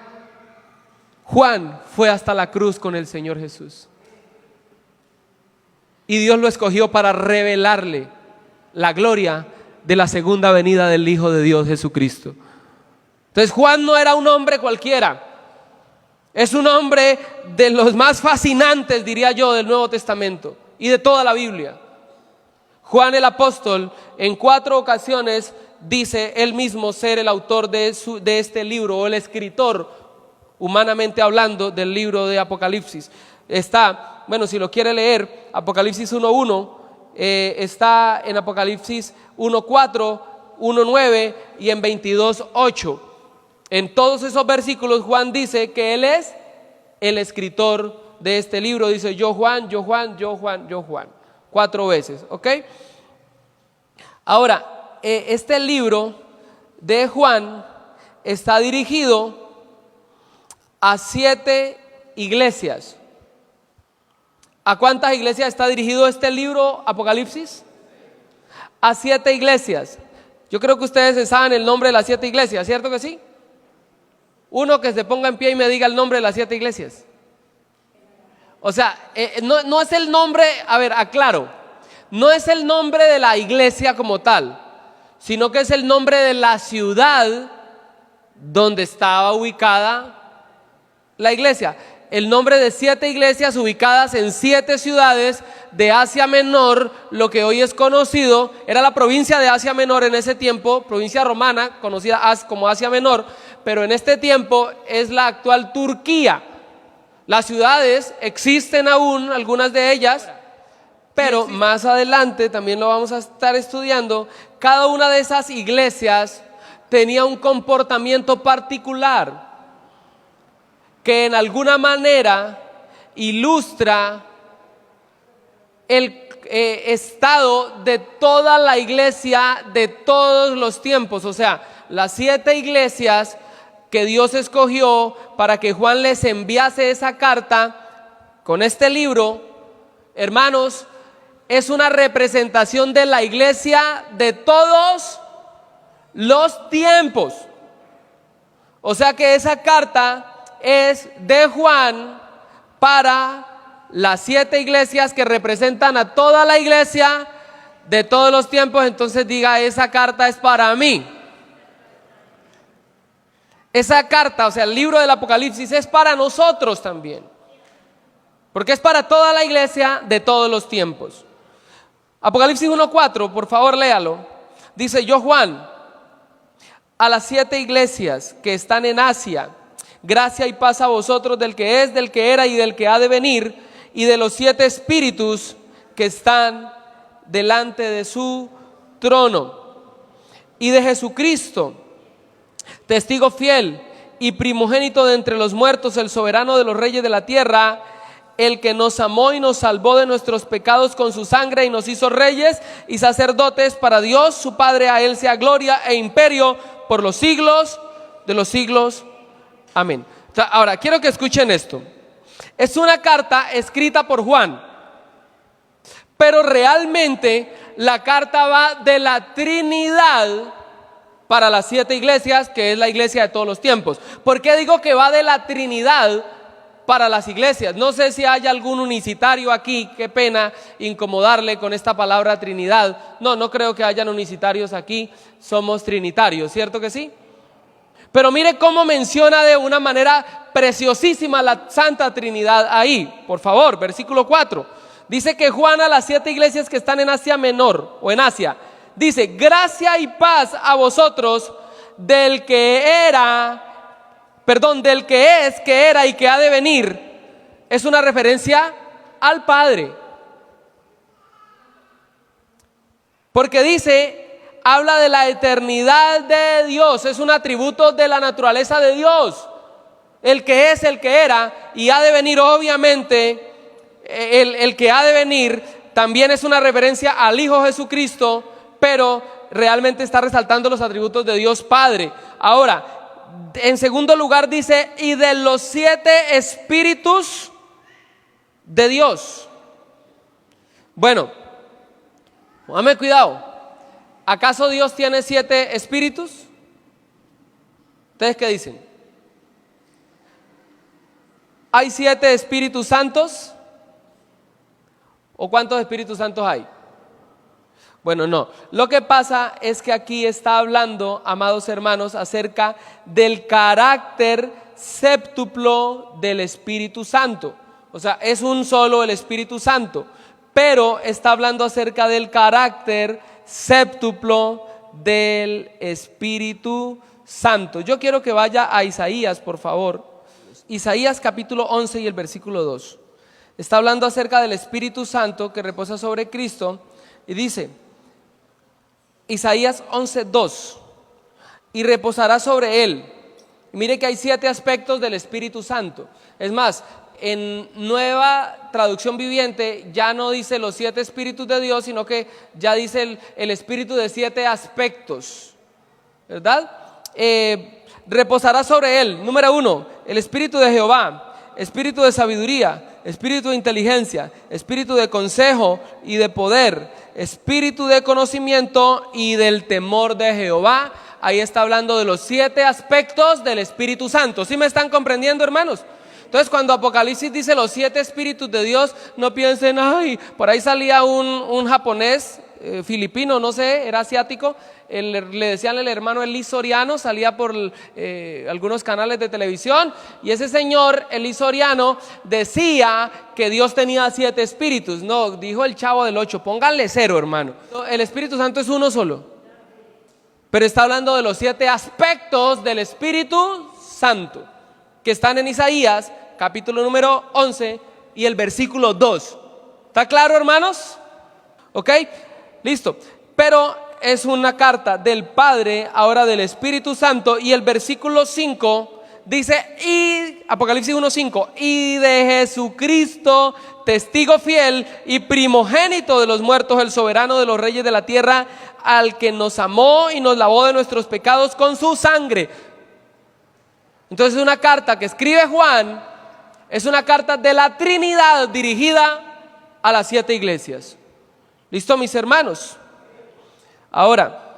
fue hasta la cruz con el Señor Jesús. Y Dios lo escogió para revelarle la gloria de la segunda venida del Hijo de Dios, Jesucristo. Entonces Juan no era un hombre cualquiera. Es un hombre de los más fascinantes, diría yo, del Nuevo Testamento y de toda la Biblia. Juan el apóstol en 4 ocasiones dice él mismo ser el autor de este libro, o el escritor, humanamente hablando, del libro de Apocalipsis. Está, bueno, si lo quiere leer, Apocalipsis 1:1, está en Apocalipsis 1:4, 1:9 y en 22:8. En todos esos versículos Juan dice que él es el escritor de este libro. Dice yo Juan, yo Juan, yo Juan, yo Juan, 4 veces, ¿ok? Ahora, este libro de Juan está dirigido a 7 iglesias. ¿A cuántas iglesias está dirigido este libro, Apocalipsis? A 7 iglesias. Yo creo que ustedes saben el nombre de las 7 iglesias, ¿cierto que sí? Uno que se ponga en pie y me diga el nombre de las 7 iglesias. O sea, no es el nombre, a ver, aclaro, no es el nombre de la iglesia como tal, sino que es el nombre de la ciudad donde estaba ubicada la iglesia. El nombre de 7 iglesias ubicadas en 7 ciudades de Asia Menor, lo que hoy es conocido, era la provincia de Asia Menor en ese tiempo, provincia romana, conocida como Asia Menor, pero en este tiempo es la actual Turquía. Las ciudades existen aún, algunas de ellas, pero más adelante, también lo vamos a estar estudiando, cada una de esas iglesias tenía un comportamiento particular que en alguna manera ilustra el estado de toda la iglesia de todos los tiempos. O sea, las 7 iglesias que Dios escogió para que Juan les enviase esa carta con este libro, hermanos, es una representación de la iglesia de todos los tiempos. O sea que esa carta es de Juan para las 7 iglesias que representan a toda la iglesia de todos los tiempos. Entonces diga, esa carta es para mí. Esa carta, o sea, el libro del Apocalipsis es para nosotros también, porque es para toda la iglesia de todos los tiempos. Apocalipsis 1:4, por favor léalo. Dice, yo Juan, a las 7 iglesias que están en Asia, gracia y paz a vosotros del que es, del que era y del que ha de venir, y de los 7 espíritus que están delante de su trono, y de Jesucristo, testigo fiel y primogénito de entre los muertos, el soberano de los reyes de la tierra, el que nos amó y nos salvó de nuestros pecados con su sangre y nos hizo reyes y sacerdotes para Dios su Padre. A él sea gloria e imperio por los siglos de los siglos. Amén. Ahora, quiero que escuchen esto. Es una carta escrita por Juan, pero realmente la carta va de la Trinidad para las 7 iglesias, que es la iglesia de todos los tiempos. ¿Por qué digo que va de la Trinidad para las iglesias? No sé si hay algún unicitario aquí, qué pena incomodarle con esta palabra Trinidad. No creo que hayan unicitarios aquí, somos trinitarios, ¿cierto que sí? Pero mire cómo menciona de una manera preciosísima la Santa Trinidad ahí. Por favor, versículo 4. Dice que Juan a las 7 iglesias que están en Asia Menor o en Asia, dice, gracia y paz a vosotros del que es, que era y que ha de venir. Es una referencia al Padre. Porque dice, habla de la eternidad de Dios, es un atributo de la naturaleza de Dios. El que es, el que era y ha de venir, obviamente, el que ha de venir también es una referencia al Hijo Jesucristo, pero realmente está resaltando los atributos de Dios Padre. Ahora, en segundo lugar dice, y de los 7 espíritus de Dios. Bueno, póngame cuidado. ¿Acaso Dios tiene 7 espíritus? ¿Ustedes qué dicen? ¿Hay 7 Espíritus Santos? ¿O cuántos Espíritus Santos hay? Bueno, no. Lo que pasa es que aquí está hablando, amados hermanos, acerca del carácter séptuplo del Espíritu Santo. O sea, es un solo el Espíritu Santo, pero está hablando acerca del carácter séptuplo del Espíritu Santo. Yo quiero que vaya a Isaías, por favor. Isaías capítulo 11 y el versículo 2. Está hablando acerca del Espíritu Santo que reposa sobre Cristo y dice, Isaías 11:2, y reposará sobre él. Mire que hay 7 aspectos del Espíritu Santo. Es más, en Nueva Traducción Viviente ya no dice los 7 Espíritus de Dios, sino que ya dice el Espíritu de 7 aspectos, ¿verdad? Reposará sobre él, número 1, el Espíritu de Jehová, Espíritu de sabiduría, Espíritu de inteligencia, Espíritu de consejo y de poder, Espíritu de conocimiento y del temor de Jehová. Ahí está hablando de los 7 aspectos del Espíritu Santo. ¿Sí me están comprendiendo, hermanos? Entonces, cuando Apocalipsis dice los 7 Espíritus de Dios, no piensen, ay, por ahí salía un japonés, filipino, no sé, era asiático, le decían el hermano Elí Soriano, salía por algunos canales de televisión, y ese señor Elí Soriano decía que Dios tenía 7 espíritus. No, dijo el Chavo del 8, pónganle 0, hermano. El Espíritu Santo es uno solo, pero está hablando de los 7 aspectos del Espíritu Santo que están en Isaías capítulo número 11 y el versículo 2. ¿Está claro, hermanos? ¿Ok? Listo. Pero es una carta del Padre, ahora del Espíritu Santo, y el versículo 5 dice, y Apocalipsis 1:5, y de Jesucristo, testigo fiel y primogénito de los muertos, el soberano de los reyes de la tierra, al que nos amó y nos lavó de nuestros pecados con su sangre. Entonces, una carta que escribe Juan es una carta de la Trinidad dirigida a las 7 iglesias. ¿Listo, mis hermanos? Ahora,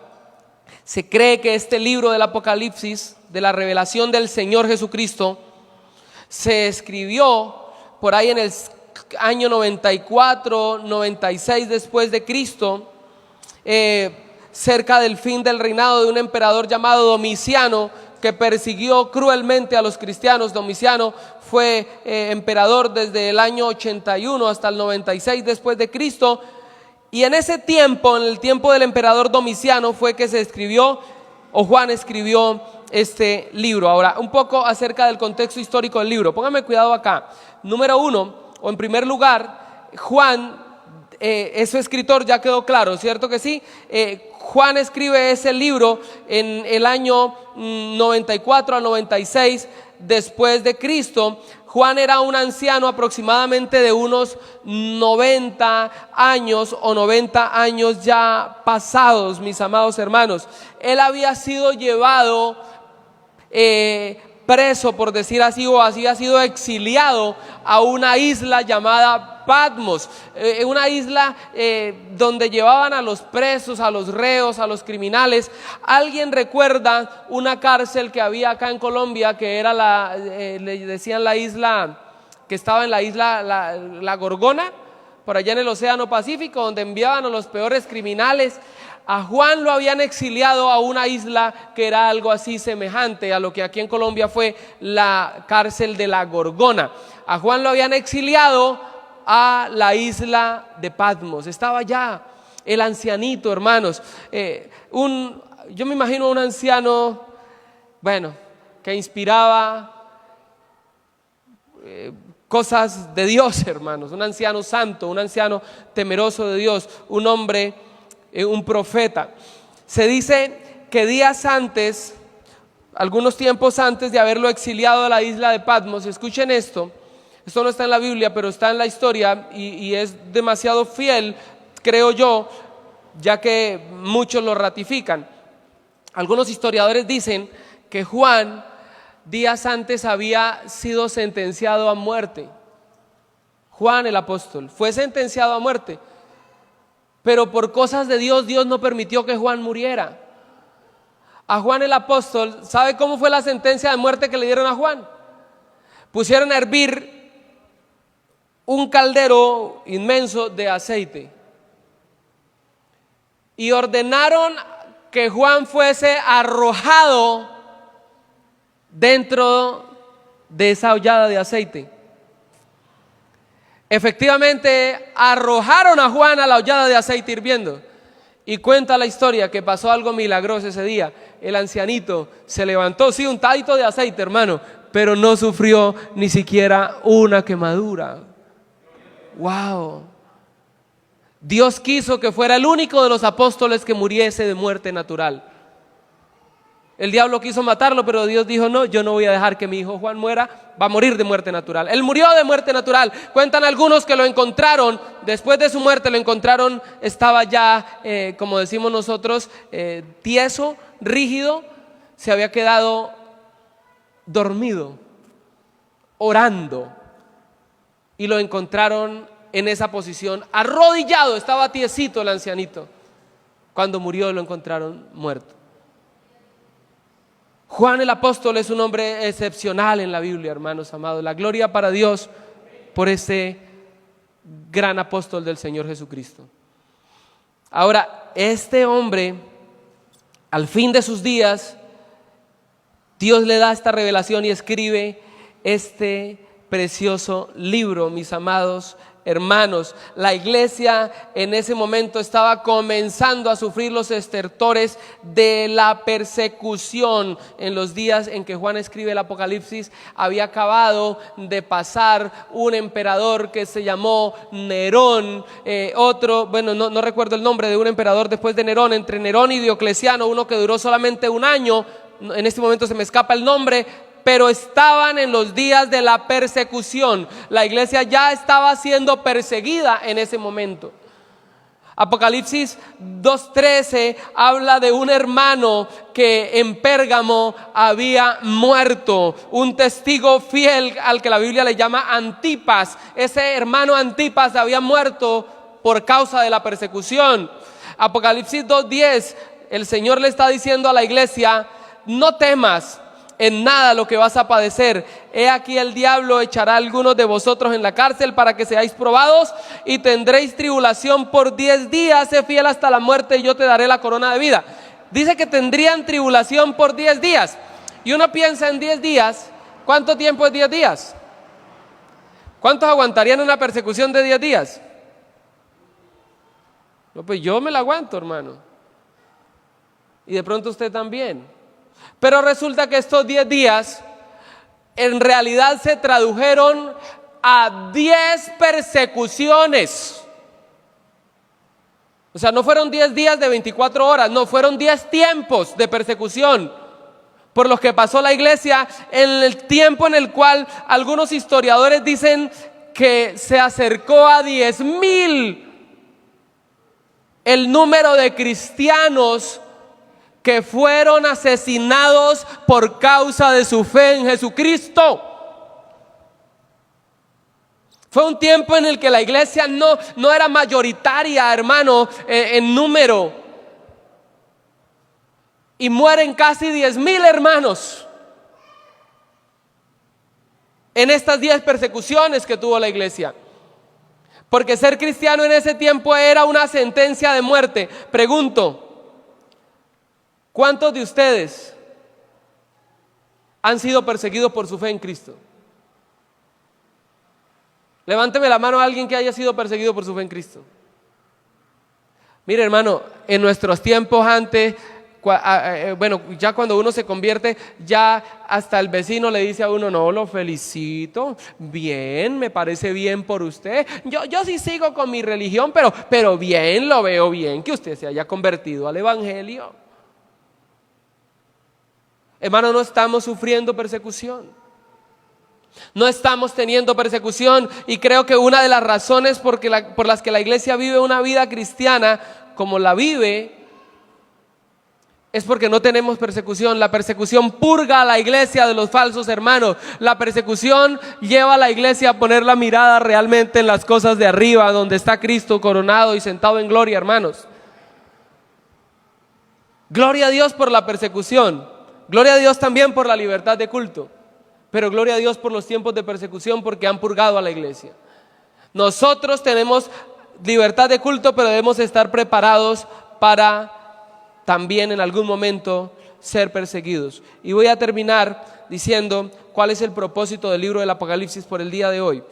se cree que este libro del Apocalipsis, de la revelación del Señor Jesucristo, se escribió por ahí en el año 94, 96 después de Cristo, cerca del fin del reinado de un emperador llamado Domiciano, que persiguió cruelmente a los cristianos. Domiciano fue emperador desde el año 81 hasta el 96 después de Cristo. Y en ese tiempo, en el tiempo del emperador Domiciano, fue que se escribió, o Juan escribió este libro. Ahora, un poco acerca del contexto histórico del libro. Póngame cuidado acá. Número 1, o en primer lugar, Juan es su escritor, ya quedó claro, ¿cierto que sí? Juan escribe ese libro en el año 94 al 96 después de Cristo. Juan era un anciano aproximadamente de unos 90 años o 90 años ya pasados, mis amados hermanos. Él había sido llevado preso, por decir así, o había sido exiliado a una isla llamada Patmos, una isla donde llevaban a los presos, a los reos, a los criminales. ¿Alguien recuerda una cárcel que había acá en Colombia que era le decían la isla, que estaba en la isla la Gorgona, por allá en el Océano Pacífico, donde enviaban a los peores criminales? A Juan lo habían exiliado a una isla que era algo así semejante a lo que aquí en Colombia fue la cárcel de la Gorgona. A Juan lo habían exiliado a la isla de Patmos. Estaba ya el ancianito, hermanos. Yo me imagino un anciano, bueno, que inspiraba cosas de Dios, hermanos. Un anciano santo, un anciano temeroso de Dios, un hombre, un profeta. Se dice que días antes, algunos tiempos antes de haberlo exiliado a la isla de Patmos, escuchen esto no está en la Biblia, pero está en la historia y es demasiado fiel, creo yo, ya que muchos lo ratifican. Algunos historiadores dicen que Juan días antes había sido sentenciado a muerte. Juan el apóstol fue sentenciado a muerte, pero por cosas de Dios, Dios no permitió que Juan muriera. A Juan el apóstol, ¿sabe cómo fue la sentencia de muerte que le dieron a Juan? pusieron a hervir un caldero inmenso de aceite y ordenaron que Juan fuese arrojado dentro de esa ollada de aceite. Efectivamente, arrojaron a Juan a la ollada de aceite hirviendo. Y cuenta la historia que pasó algo milagroso ese día. El ancianito se levantó, sí, untadito de aceite, hermano, pero no sufrió ni siquiera una quemadura. ¡Wow! Dios quiso que fuera el único de los apóstoles que muriese de muerte natural. El diablo quiso matarlo, pero Dios dijo: no, yo no voy a dejar que mi hijo Juan muera, va a morir de muerte natural. Él murió de muerte natural. Cuentan algunos que lo encontraron, después de su muerte lo encontraron, estaba ya, como decimos nosotros, tieso, rígido, se había quedado dormido, orando, y lo encontraron en esa posición, arrodillado, estaba tiesito el ancianito. Cuando murió lo encontraron muerto. Juan el apóstol es un hombre excepcional en la Biblia, hermanos amados. La gloria para Dios por ese gran apóstol del Señor Jesucristo. Ahora, este hombre, al fin de sus días, Dios le da esta revelación y escribe este precioso libro, mis amados hermanos. La iglesia en ese momento estaba comenzando a sufrir los estertores de la persecución. En los días en que Juan escribe el Apocalipsis, había acabado de pasar un emperador que se llamó Nerón, no recuerdo el nombre de un emperador después de Nerón, entre Nerón y Diocleciano, uno que duró solamente un año. En este momento se me escapa el nombre, pero estaban en los días de la persecución. La iglesia ya estaba siendo perseguida en ese momento. Apocalipsis 2:13 habla de un hermano que en Pérgamo había muerto, un testigo fiel al que la Biblia le llama Antipas. Ese hermano Antipas había muerto por causa de la persecución. Apocalipsis 2:10, el Señor le está diciendo a la iglesia: no temas en nada lo que vas a padecer. He aquí el diablo echará a algunos de vosotros en la cárcel para que seáis probados y tendréis tribulación por 10 días. Sé fiel hasta la muerte y yo te daré la corona de vida. Dice que tendrían tribulación por 10 días. Y uno piensa en 10 días. ¿Cuánto tiempo es 10 días? ¿Cuántos aguantarían una persecución de 10 días? No, pues yo me la aguanto, hermano. Y de pronto usted también. Pero resulta que estos 10 días en realidad se tradujeron a 10 persecuciones. O sea, no fueron 10 días de 24 horas, no, fueron 10 tiempos de persecución por los que pasó la iglesia, en el tiempo en el cual algunos historiadores dicen que se acercó a 10,000 el número de cristianos que fueron asesinados por causa de su fe en Jesucristo. Fue un tiempo en el que la iglesia no era mayoritaria, hermano, en número. Y mueren casi 10,000 hermanos en estas 10 persecuciones que tuvo la iglesia. Porque ser cristiano en ese tiempo era una sentencia de muerte. Pregunto, ¿cuántos de ustedes han sido perseguidos por su fe en Cristo? Levánteme la mano a alguien que haya sido perseguido por su fe en Cristo. Mire, hermano, en nuestros tiempos antes, ya cuando uno se convierte, ya hasta el vecino le dice a uno: no, lo felicito, bien, me parece bien por usted. Yo sí sigo con mi religión, pero bien, lo veo bien que usted se haya convertido al evangelio. Hermano, no estamos sufriendo persecución. No estamos teniendo persecución, y creo que una de las razones por las que la iglesia vive una vida cristiana como la vive es porque no tenemos persecución. La persecución purga a la iglesia de los falsos hermanos. La persecución lleva a la iglesia a poner la mirada realmente en las cosas de arriba, donde está Cristo coronado y sentado en gloria, hermanos. Gloria a Dios por la persecución. Gloria a Dios también por la libertad de culto. Pero gloria a Dios por los tiempos de persecución, porque han purgado a la iglesia. Nosotros tenemos libertad de culto, pero debemos estar preparados para también en algún momento ser perseguidos. Y voy a terminar diciendo cuál es el propósito del libro del Apocalipsis por el día de hoy.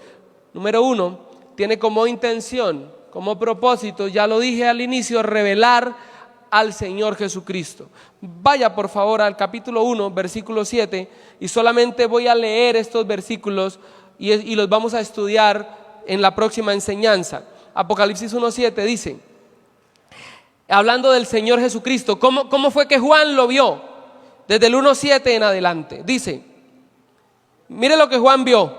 Número 1, tiene como intención, como propósito, ya lo dije al inicio, revelar al Señor Jesucristo. Vaya por favor al capítulo 1, versículo 7, y solamente voy a leer estos versículos y los vamos a estudiar en la próxima enseñanza. Apocalipsis 1:7 dice, hablando del Señor Jesucristo, ¿cómo fue que Juan lo vio? Desde el 1:7 en adelante, dice, mire lo que Juan vio.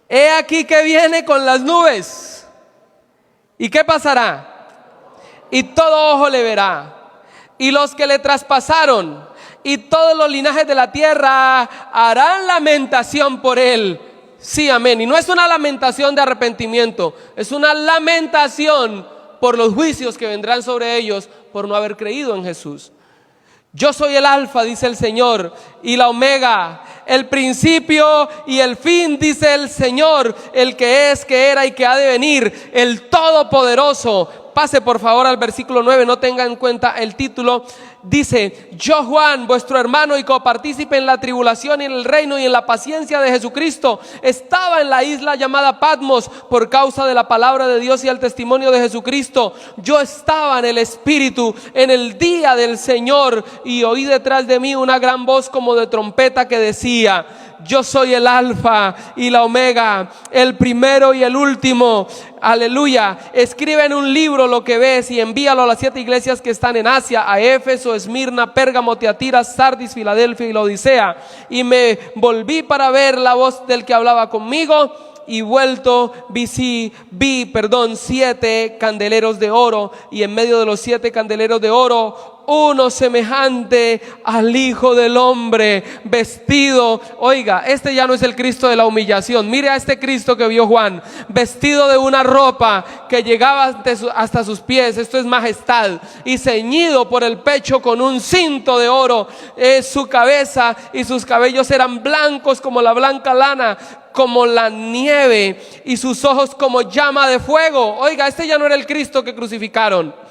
He aquí que viene con las nubes. ¿Y qué pasará? Y todo ojo le verá, y los que le traspasaron, y todos los linajes de la tierra harán lamentación por él. Sí, amén. Y no es una lamentación de arrepentimiento, es una lamentación por los juicios que vendrán sobre ellos por no haber creído en Jesús. Yo soy el alfa, dice el Señor, y la omega, el principio y el fin, dice el Señor, el que es, que era y que ha de venir, el todopoderoso. Pase por favor al versículo 9, no tenga en cuenta el título. Dice, yo Juan, vuestro hermano y copartícipe en la tribulación y en el reino y en la paciencia de Jesucristo, estaba en la isla llamada Patmos por causa de la palabra de Dios y el testimonio de Jesucristo. Yo estaba en el Espíritu en el día del Señor y oí detrás de mí una gran voz como de trompeta que decía, yo soy el alfa y la omega, el primero y el último. Aleluya. Escribe en un libro lo que ves y envíalo a las 7 iglesias que están en Asia, a Éfeso, Esmirna, Pérgamo, Tiatira, Sardis, Filadelfia y la Odisea. Y me volví para ver la voz del que hablaba conmigo, y vuelto vi 7 candeleros de oro, y en medio de los 7 candeleros de oro uno semejante al Hijo del Hombre, vestido, oiga, este ya no es el Cristo de la humillación, mire a este Cristo que vio Juan, vestido de una ropa que llegaba hasta sus pies, esto es majestad, y ceñido por el pecho con un cinto de oro. Su cabeza y sus cabellos eran blancos como la blanca lana, como la nieve, y sus ojos como llama de fuego. Oiga, este ya no era el Cristo que crucificaron.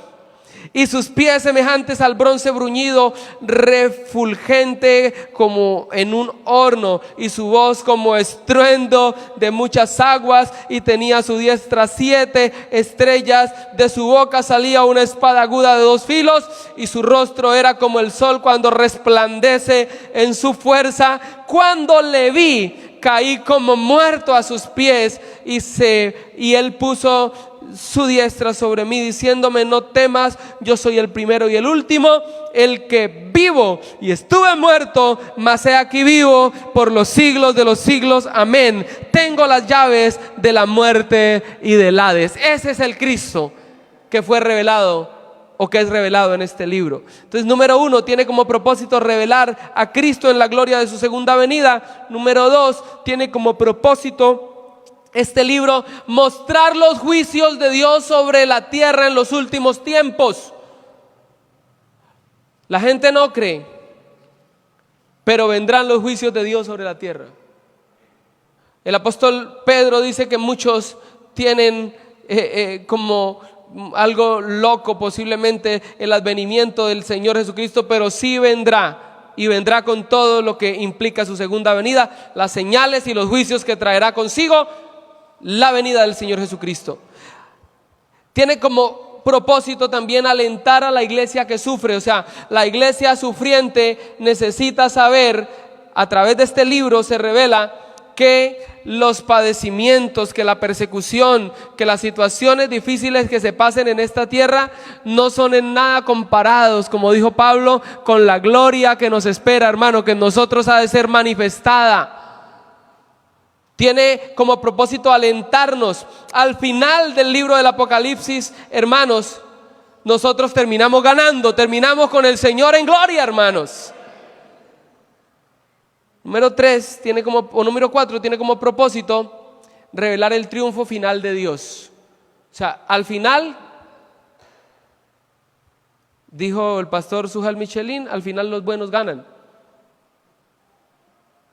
Y sus pies semejantes al bronce bruñido, refulgente como en un horno, y su voz como estruendo de muchas aguas, y tenía a su diestra 7 estrellas, de su boca salía una espada aguda de 2 filos, y su rostro era como el sol cuando resplandece en su fuerza. Cuando le vi, caí como muerto a sus pies, y él puso su diestra sobre mí, diciéndome, no temas, yo soy el primero y el último, el que vivo y estuve muerto, mas he aquí vivo por los siglos de los siglos, amén. Tengo las llaves de la muerte y del Hades. Ese es el Cristo que fue revelado, o que es revelado en este libro. Entonces, número 1, tiene como propósito revelar a Cristo en la gloria de su segunda venida. Número 2, tiene como propósito este libro mostrar los juicios de Dios sobre la tierra en los últimos tiempos. La gente no cree, pero vendrán los juicios de Dios sobre la tierra. El apóstol Pedro dice que muchos tienen como algo loco posiblemente el advenimiento del Señor Jesucristo, pero sí vendrá, y vendrá con todo lo que implica su segunda venida, las señales y los juicios que traerá consigo la venida del Señor Jesucristo. Tiene como propósito también alentar a la iglesia que sufre, o sea, la iglesia sufriente necesita saber, a través de este libro se revela que los padecimientos, que la persecución, que las situaciones difíciles que se pasen en esta tierra no son en nada comparados, como dijo Pablo, con la gloria que nos espera, hermano, que en nosotros ha de ser manifestada. Tiene como propósito alentarnos. Al final del libro del Apocalipsis, hermanos, nosotros terminamos ganando, terminamos con el Señor en gloria, hermanos. Número 4 tiene como propósito revelar el triunfo final de Dios. O sea, al final, dijo el pastor Sujal Michelin, al final los buenos ganan.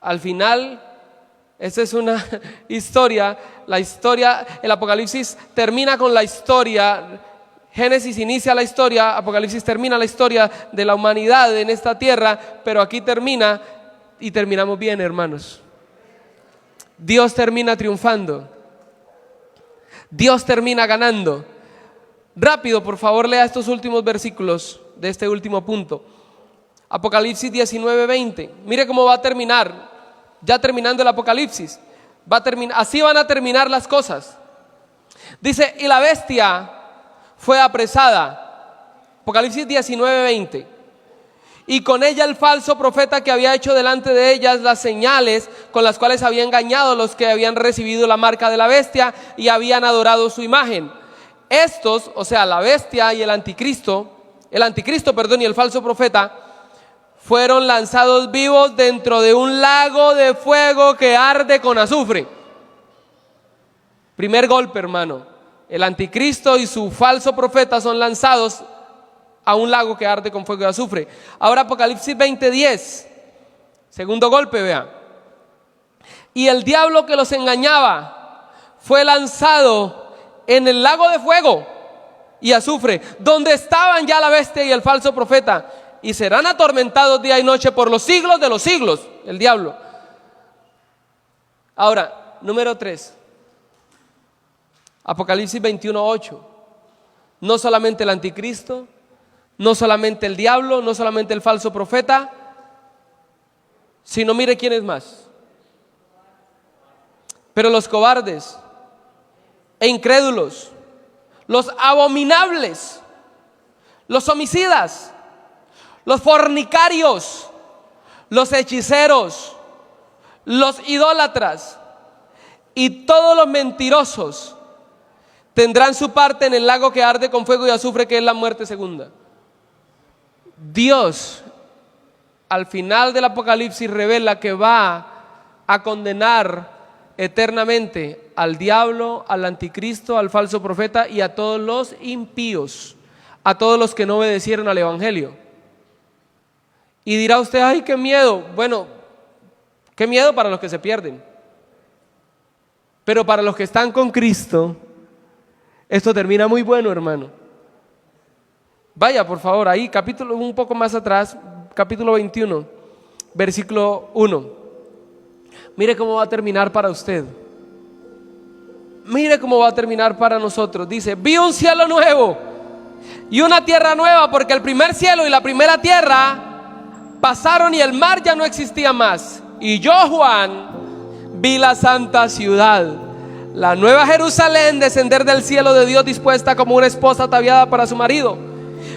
Al final, esta es una historia, el Apocalipsis termina con la historia, Génesis inicia la historia, Apocalipsis termina la historia de la humanidad en esta tierra, pero aquí termina y terminamos bien, hermanos. Dios termina triunfando, Dios termina ganando. Rápido, por favor, lea estos últimos versículos de este último punto. Apocalipsis 19:20. Mire cómo va a terminar. Ya terminando el Apocalipsis, así van a terminar las cosas. Dice, y la bestia fue apresada. Apocalipsis 19:20. Y con ella el falso profeta que había hecho delante de ellas las señales con las cuales había engañado a los que habían recibido la marca de la bestia y habían adorado su imagen. Estos, o sea, la bestia y el anticristo, y el falso profeta, fueron lanzados vivos dentro de un lago de fuego que arde con azufre. Primer golpe, hermano. El anticristo y su falso profeta son lanzados a un lago que arde con fuego y azufre. Ahora Apocalipsis 20:10. Segundo golpe, vea. Y el diablo que los engañaba fue lanzado en el lago de fuego y azufre, donde estaban ya la bestia y el falso profeta, y serán atormentados día y noche por los siglos de los siglos, el diablo. Ahora, número 3, Apocalipsis 21:8. No solamente el anticristo, no solamente el diablo, no solamente el falso profeta, sino mire quién es más. Pero los cobardes e incrédulos, los abominables, los homicidas, los fornicarios, los hechiceros, los idólatras y todos los mentirosos tendrán su parte en el lago que arde con fuego y azufre, que es la muerte segunda. Dios al final del Apocalipsis revela que va a condenar eternamente al diablo, al anticristo, al falso profeta y a todos los impíos, a todos los que no obedecieron al evangelio. Y dirá usted, ay, qué miedo. Bueno, qué miedo para los que se pierden, pero para los que están con Cristo, esto termina muy bueno, hermano. Vaya, por favor, ahí, capítulo un poco más atrás, capítulo 21, versículo 1. Mire cómo va a terminar para usted. Mire cómo va a terminar para nosotros. Dice, vi un cielo nuevo y una tierra nueva, porque el primer cielo y la primera tierra pasaron y el mar ya no existía más. Y yo, Juan, vi la santa ciudad, la nueva Jerusalén, descender del cielo de Dios, dispuesta como una esposa ataviada para su marido.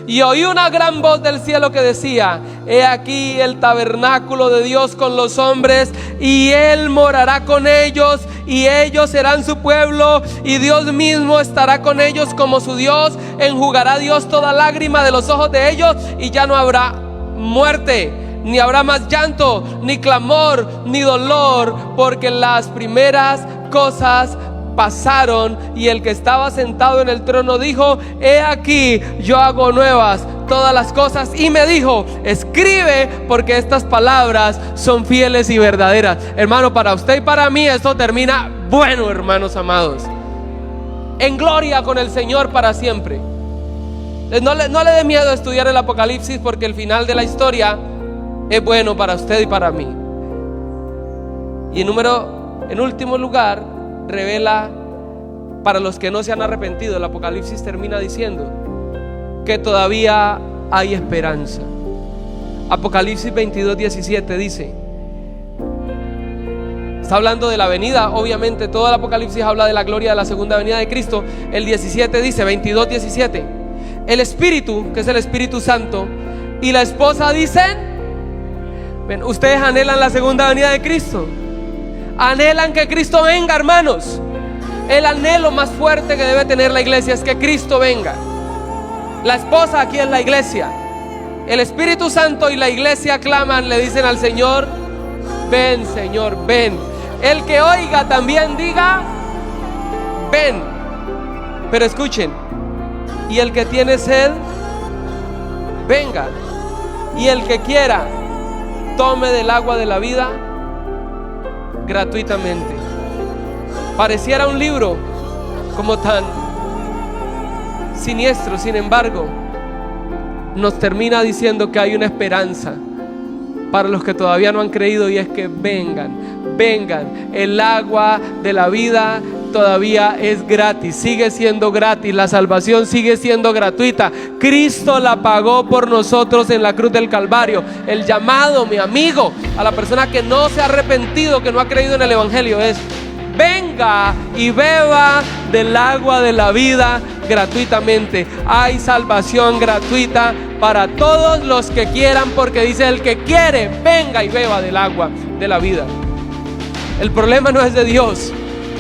Y oí una gran voz del cielo que decía, he aquí el tabernáculo de Dios con los hombres, y Él morará con ellos, y ellos serán su pueblo, y Dios mismo estará con ellos como su Dios. Enjugará Dios toda lágrima de los ojos de ellos, y ya no habrá muerte, ni habrá más llanto, ni clamor, ni dolor, porque las primeras cosas pasaron. Y el que estaba sentado en el trono dijo, he aquí yo hago nuevas todas las cosas, y me dijo, escribe, porque estas palabras son fieles y verdaderas. Hermano, para usted y para mí esto termina bueno, hermanos amados, en gloria con el Señor para siempre. No le dé miedo estudiar el Apocalipsis, porque el final de la historia es bueno para usted y para mí. Y en último lugar, revela para los que no se han arrepentido. El Apocalipsis termina diciendo que todavía hay esperanza. Apocalipsis 22:17 dice, está hablando de la venida, obviamente todo el Apocalipsis habla de la gloria de la segunda venida de Cristo. El 17 dice, 22:17, el Espíritu, que es el Espíritu Santo, y la esposa dicen, ven, ustedes anhelan la segunda venida de Cristo, anhelan que Cristo venga, hermanos. El anhelo más fuerte que debe tener la iglesia es que Cristo venga. La esposa aquí es la iglesia. El Espíritu Santo y la iglesia claman, le dicen al Señor, ven, Señor, ven. El que oiga también diga, ven. Pero escuchen, y el que tiene sed, venga. Y el que quiera, tome del agua de la vida gratuitamente. Pareciera un libro como tan siniestro, sin embargo, nos termina diciendo que hay una esperanza para los que todavía no han creído, y es que vengan, el agua de la vida todavía es gratis, sigue siendo gratis, la salvación sigue siendo gratuita. Cristo la pagó por nosotros en la cruz del Calvario. El llamado, mi amigo, a la persona que no se ha arrepentido, que no ha creído en el Evangelio, es: venga y beba del agua de la vida gratuitamente. Hay salvación gratuita para todos los que quieran, porque dice: el que quiere, venga y beba del agua de la vida. El problema no es de Dios,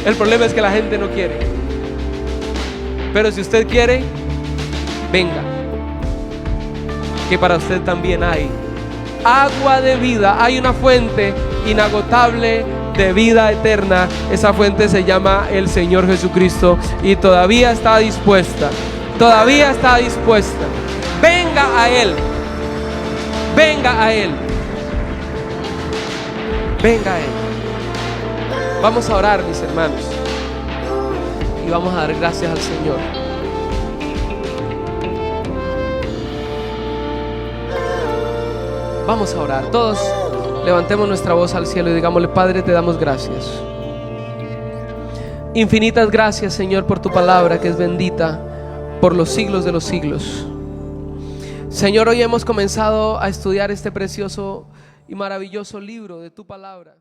el problema es que la gente no quiere. Pero si usted quiere, venga, que para usted también hay agua de vida. Hay una fuente inagotable de vida eterna. Esa fuente se llama el Señor Jesucristo, y todavía está dispuesta. Venga a Él, venga a Él, venga a Él. Vamos a orar, mis hermanos, y vamos a dar gracias al Señor. Vamos a orar. Todos levantemos nuestra voz al cielo y digámosle: Padre, te damos gracias. Infinitas gracias, Señor, por tu palabra, que es bendita por los siglos de los siglos. Señor, hoy hemos comenzado a estudiar este precioso y maravilloso libro de tu palabra.